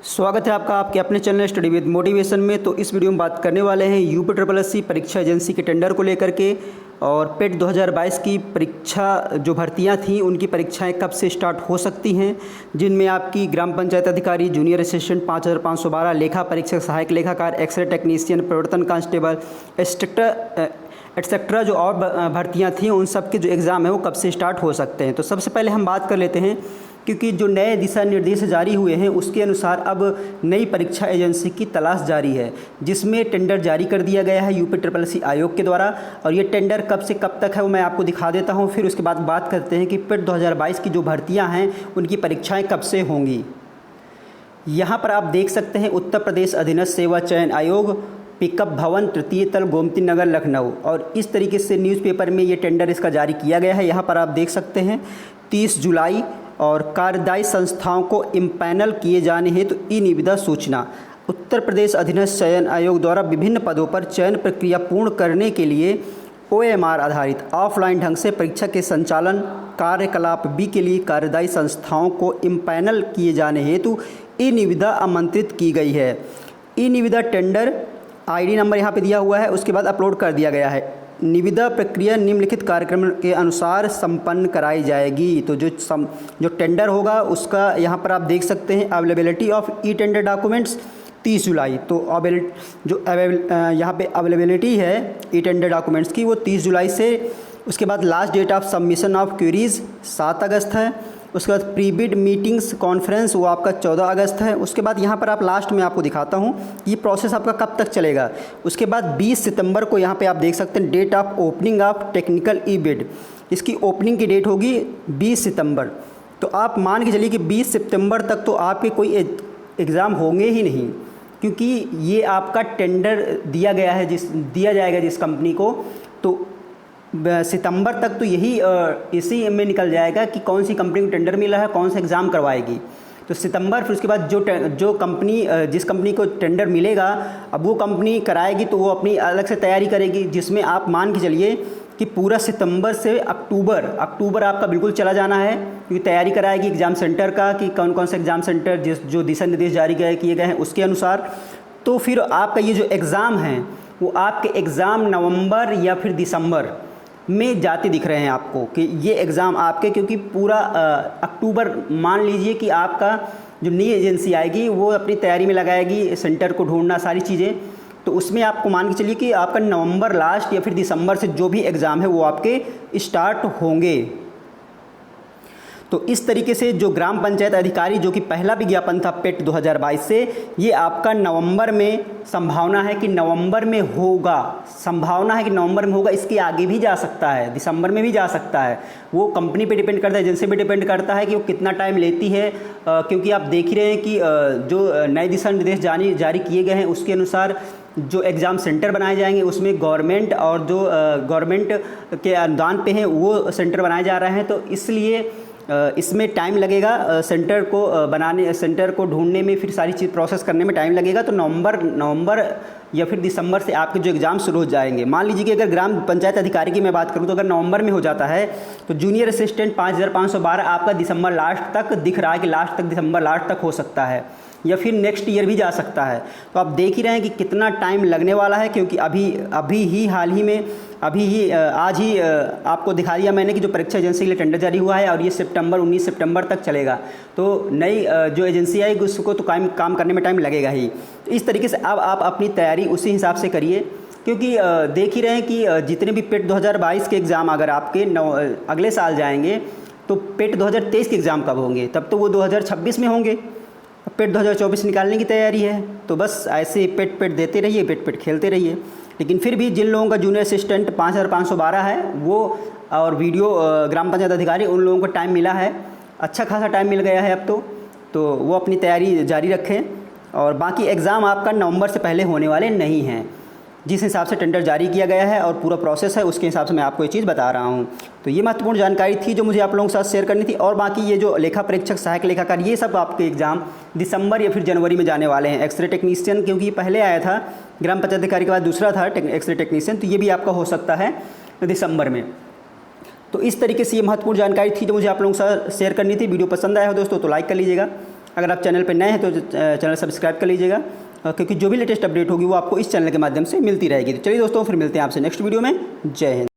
स्वागत है आपका आपके अपने चैनल स्टडी विद मोटिवेशन में। तो इस वीडियो में बात करने वाले हैं यूपीएससी परीक्षा एजेंसी के टेंडर को लेकर के और पेट 2022 की परीक्षा जो भर्तियां थीं उनकी परीक्षाएं कब से स्टार्ट हो सकती हैं, जिनमें आपकी ग्राम पंचायत अधिकारी, जूनियर असिस्टेंट 5512, लेखा परीक्षक, सहायक लेखाकार, एक्सरे टेक्नीशियन, प्रवर्तन कांस्टेबल, एटसेट्रा जो और भर्तियाँ थीं उन सब के जो एग्ज़ाम है वो कब से स्टार्ट हो सकते हैं। तो सबसे पहले हम बात कर लेते हैं, क्योंकि जो नए दिशा निर्देश जारी हुए हैं उसके अनुसार अब नई परीक्षा एजेंसी की तलाश जारी है, जिसमें टेंडर जारी कर दिया गया है यूपीएससी आयोग के द्वारा। और ये टेंडर कब से कब तक है वो मैं आपको दिखा देता हूँ। फिर उसके बाद बात करते हैं कि पेट 2022 की जो भर्तियाँ हैं उनकी परीक्षाएँ कब से होंगी। यहाँ पर आप देख सकते हैं उत्तर प्रदेश अधीनस्थ सेवा चयन आयोग, पिकअप भवन, तृतीय तल, गोमती नगर, लखनऊ। और इस तरीके से न्यूज़पेपर में ये टेंडर इसका जारी किया गया है। यहाँ पर आप देख सकते हैं 30 जुलाई और कार्यदायी संस्थाओं को इम्पैनल किए जाने हेतु ई निविदा सूचना। उत्तर प्रदेश अधीनस्थ चयन आयोग द्वारा विभिन्न पदों पर चयन प्रक्रिया पूर्ण करने के लिए OMR आधारित ऑफलाइन ढंग से परीक्षा के संचालन कार्यकलाप बी के लिए कार्यदायी संस्थाओं को इम्पैनल किए जाने हेतु ई निविदा आमंत्रित की गई है। ई निविदा टेंडर ID नंबर यहाँ पे दिया हुआ है, उसके बाद अपलोड कर दिया गया है। निविदा प्रक्रिया निम्नलिखित कार्यक्रम के अनुसार संपन्न कराई जाएगी। तो जो टेंडर होगा उसका यहाँ पर आप देख सकते हैं availability of e tender documents 30 जुलाई। तो यहाँ पे अवेलेबिलिटी है ई टेंडर डॉक्यूमेंट्स की वो 30 जुलाई से। उसके बाद last date of submission of queries 7 अगस्त है। उसके बाद प्री बिड मीटिंग्स कॉन्फ्रेंस वो आपका 14 अगस्त है। उसके बाद यहाँ पर आप लास्ट में आपको दिखाता हूँ ये प्रोसेस आपका कब तक चलेगा। उसके बाद 20 सितंबर को यहाँ पे आप देख सकते हैं date of opening of technical e bid. इसकी ओपनिंग की डेट होगी 20 सितंबर। तो आप मान के चलिए कि 20 सितंबर तक तो आपके कोई एग्ज़ाम होंगे ही नहीं, क्योंकि ये आपका टेंडर दिया जाएगा जिस कंपनी को, तो सितंबर तक तो इसी में निकल जाएगा कि कौन सी कंपनी को टेंडर मिला है, कौन सा एग्ज़ाम करवाएगी। तो सितंबर, फिर उसके बाद जो कंपनी जिस कंपनी को टेंडर मिलेगा अब वो कंपनी कराएगी तो वो अपनी अलग से तैयारी करेगी, जिसमें आप मान के चलिए कि पूरा सितंबर से अक्टूबर आपका बिल्कुल चला जाना है, क्योंकि तैयारी कराएगी एग्ज़ाम सेंटर का कि कौन कौन से एग्ज़ाम सेंटर जो दिशा निर्देश जारी किए गए हैं उसके अनुसार। तो फिर आपका ये जो एग्ज़ाम हैं वो आपके एग्ज़ाम नवंबर या फिर दिसंबर में जाते दिख रहे हैं आपको कि ये एग्ज़ाम आपके, क्योंकि पूरा अक्टूबर मान लीजिए कि आपका जो नई एजेंसी आएगी वो अपनी तैयारी में लगाएगी, सेंटर को ढूंढना, सारी चीज़ें। तो उसमें आपको मान के चलिए कि आपका नवंबर लास्ट या फिर दिसंबर से जो भी एग्ज़ाम है वो आपके स्टार्ट होंगे। तो इस तरीके से जो ग्राम पंचायत अधिकारी जो कि पहला विज्ञापन था पेट 2022 से, ये आपका नवंबर में संभावना है कि नवंबर में होगा। इसके आगे भी जा सकता है, दिसंबर में भी जा सकता है। वो कंपनी पे डिपेंड करता है, एजेंसी पे डिपेंड करता है कि वो कितना टाइम लेती है, क्योंकि आप देख ही रहे हैं कि जो नए दिशा निर्देश जारी किए गए हैं उसके अनुसार जो एग्ज़ाम सेंटर बनाए जाएंगे उसमें गवर्नमेंट और जो गवर्नमेंट के अनुदान पे हैं वो सेंटर बनाए जा रहे हैं। तो इसलिए इसमें टाइम लगेगा, सेंटर को ढूंढने में, फिर सारी चीज़ प्रोसेस करने में टाइम लगेगा। तो नवंबर या फिर दिसंबर से आपके जो एग्ज़ाम शुरू हो जाएंगे। मान लीजिए कि अगर ग्राम पंचायत अधिकारी की मैं बात करूं तो अगर नवंबर में हो जाता है तो जूनियर असिस्टेंट 5512 आपका दिसंबर लास्ट तक दिख रहा है कि दिसंबर लास्ट तक हो सकता है, या फिर नेक्स्ट ईयर भी जा सकता है। तो आप देख ही रहे हैं कि कितना टाइम लगने वाला है, क्योंकि आज ही आपको दिखा दिया मैंने कि जो परीक्षा एजेंसी के लिए टेंडर जारी हुआ है और ये 19 सितंबर तक चलेगा। तो नई जो एजेंसी आएगी उसको तो काम करने में टाइम लगेगा ही। तो इस तरीके से अब आप अपनी तैयारी उसी हिसाब से करिए, क्योंकि देख ही रहे हैं कि जितने भी पेट 2022 के एग्ज़ाम अगर आपके अगले साल जाएंगे तो पेट 2023 के एग्ज़ाम कब होंगे, तब तो वो 2026 में होंगे। पेट 2024 निकालने की तैयारी है। तो बस ऐसे पेट देते रहिए, पेट खेलते रहिए। लेकिन फिर भी जिन लोगों का जूनियर असिस्टेंट 5512 है वो और वीडियो ग्राम पंचायत अधिकारी, उन लोगों को टाइम मिला है, अच्छा खासा टाइम मिल गया है अब तो वो अपनी तैयारी जारी रखें। और बाकी एग्ज़ाम आपका नवंबर से पहले होने वाले नहीं हैं, जिस हिसाब से टेंडर जारी किया गया है और पूरा प्रोसेस है उसके हिसाब से मैं आपको ये चीज़ बता रहा हूँ। तो ये महत्वपूर्ण जानकारी थी जो मुझे आप लोगों के साथ शेयर करनी थी। और बाकी ये जो लेखा परीक्षक, सहायक लेखाकार, ये सब आपके एग्ज़ाम दिसंबर या फिर जनवरी में जाने वाले हैं। एक्सरे टेक्नीशियन क्योंकि पहले आया था, ग्राम पंचायत अधिकारी के बाद दूसरा था एक्सरे टेक्नीशियन, तो ये भी आपका हो सकता है दिसंबर में। तो इस तरीके से ये महत्वपूर्ण जानकारी थी जो मुझे आप लोगों के साथ शेयर करनी थी। वीडियो पसंद आया हो दोस्तों तो लाइक कर लीजिएगा अगर आप चैनल पर नए हैं तो चैनल सब्सक्राइब कर लीजिएगा, क्योंकि जो भी लेटेस्ट अपडेट होगी वो आपको इस चैनल के माध्यम से मिलती रहेगी। तो चलिए दोस्तों, फिर मिलते हैं आपसे नेक्स्ट वीडियो में। जय हिंद।